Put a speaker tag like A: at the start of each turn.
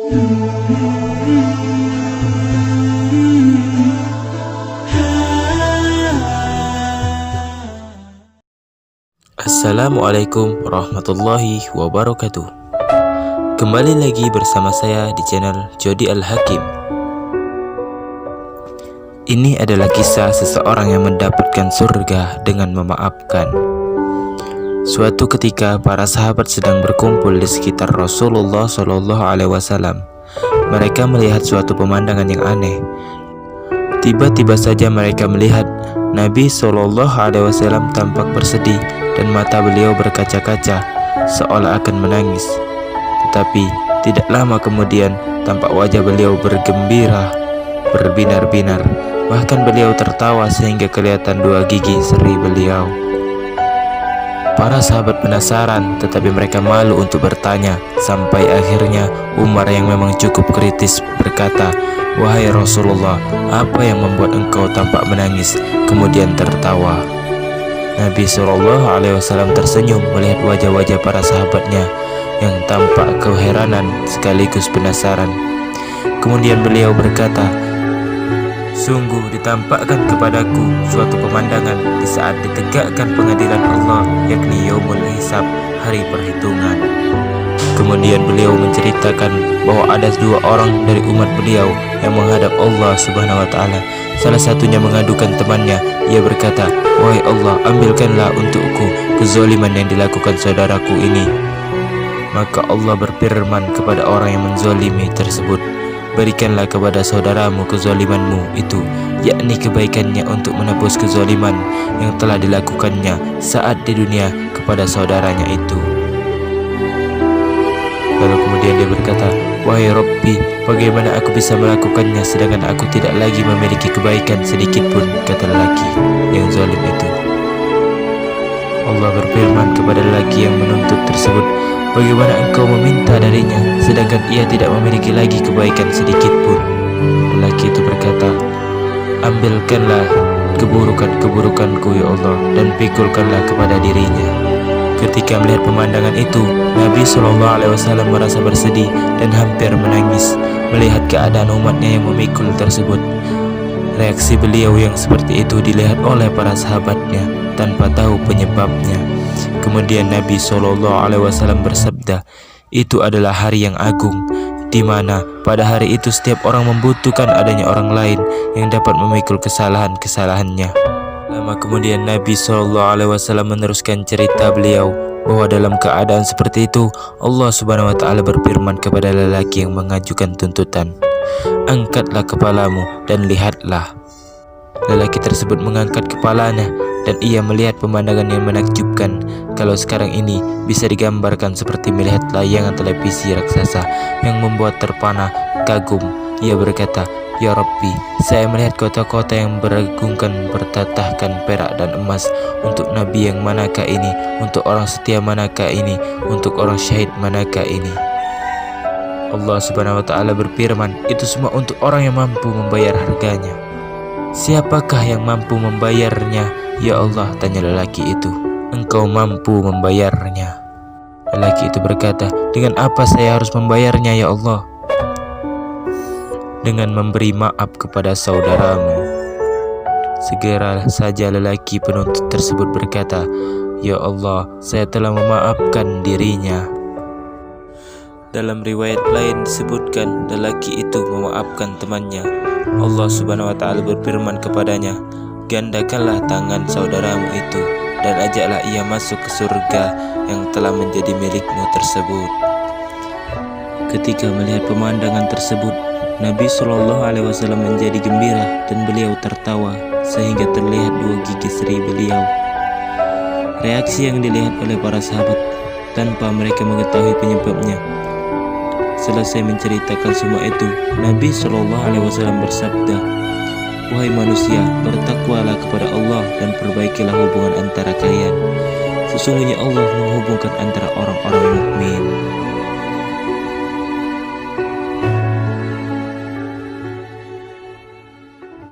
A: Assalamualaikum warahmatullahi wabarakatuh. Kembali lagi bersama saya di channel Jody Al-Hakim. Ini adalah kisah seseorang yang mendapatkan surga dengan memaafkan. Suatu ketika para sahabat sedang berkumpul di sekitar Rasulullah SAW. Mereka melihat suatu pemandangan yang aneh. Tiba-tiba saja mereka melihat Nabi SAW tampak bersedih dan mata beliau berkaca-kaca seolah akan menangis. Tetapi tidak lama kemudian tampak wajah beliau bergembira, berbinar-binar. Bahkan beliau tertawa sehingga kelihatan dua gigi seri beliau. Para sahabat penasaran, tetapi mereka malu untuk bertanya. Sampai akhirnya Umar yang memang cukup kritis berkata, "Wahai Rasulullah, apa yang membuat engkau tampak menangis kemudian tertawa?" Nabi SAW tersenyum melihat wajah-wajah para sahabatnya yang tampak keheranan sekaligus penasaran. Kemudian beliau berkata, "Sungguh ditampakkan kepadaku suatu pemandangan di saat ditegakkan pengadilan Allah, yakni Yaumul Hisab, hari perhitungan." Kemudian beliau menceritakan bahwa ada dua orang dari umat beliau yang menghadap Allah Subhanahu wa Ta'ala. Salah satunya mengadukan temannya. Ia berkata, "Wahai Allah, ambilkanlah untukku kezaliman yang dilakukan saudaraku ini." Maka Allah berfirman kepada orang yang menzalimi tersebut, "Berikanlah kepada saudaramu kezalimanmu itu, yakni kebaikannya untuk menebus kezaliman yang telah dilakukannya saat di dunia kepada saudaranya itu." Lalu kemudian dia berkata, "Wahai Rabbi, bagaimana aku bisa melakukannya sedangkan aku tidak lagi memiliki kebaikan sedikit pun," kata lelaki yang zalim itu. Allah berfirman kepada lelaki yang menuntut tersebut, "Bagaimana engkau meminta darinya sedangkan ia tidak memiliki lagi kebaikan sedikit pun?" Lelaki itu berkata, "Ambilkanlah keburukan-keburukanku ya Allah dan pikulkanlah kepada dirinya." Ketika melihat pemandangan itu, Nabi SAW merasa bersedih dan hampir menangis melihat keadaan umatnya yang memikul tersebut. Reaksi beliau yang seperti itu dilihat oleh para sahabatnya tanpa tahu penyebabnya. Kemudian Nabi SAW bersabda, "Itu adalah hari yang agung, di mana pada hari itu setiap orang membutuhkan adanya orang lain yang dapat memikul kesalahan-kesalahannya." Lama kemudian Nabi SAW meneruskan cerita beliau bahwa dalam keadaan seperti itu Allah Subhanahu wa Ta'ala berfirman kepada lelaki yang mengajukan tuntutan, "Angkatlah kepalamu dan lihatlah." Lelaki tersebut mengangkat kepalanya dan ia melihat pemandangan yang menakjubkan. Kalau sekarang ini bisa digambarkan seperti melihat layangan televisi raksasa yang membuat terpana kagum. Ia berkata, "Ya Rabbi, saya melihat kota-kota yang beragungkan bertatahkan perak dan emas. Untuk Nabi yang manakah ini? Untuk orang setia manakah ini? Untuk orang syahid manakah ini?" Allah Subhanahu wa Ta'ala berfirman, "Itu semua untuk orang yang mampu membayar harganya." "Siapakah yang mampu membayarnya, ya Allah?" tanya lelaki itu. "Engkau mampu membayarnya." Lelaki itu berkata, "Dengan apa saya harus membayarnya ya Allah?" "Dengan memberi maaf kepada saudaramu." Segera saja lelaki penuntut tersebut berkata, "Ya Allah, saya telah memaafkan dirinya." Dalam riwayat lain disebutkan lelaki itu memaafkan temannya. Allah Subhanahu wa Ta'ala berfirman kepadanya, "Gandakanlah tangan saudaramu itu dan ajaklah ia masuk ke surga yang telah menjadi milikmu tersebut." Ketika melihat pemandangan tersebut, Nabi SAW menjadi gembira dan beliau tertawa sehingga terlihat dua gigi seri beliau. Reaksi yang dilihat oleh para sahabat tanpa mereka mengetahui penyebabnya. Selesai menceritakan semua itu, Nabi SAW bersabda, "Wahai manusia, bertakwalah kepada Allah dan perbaikilah hubungan antara kalian. Sesungguhnya Allah menghubungkan antara orang-orang mukmin."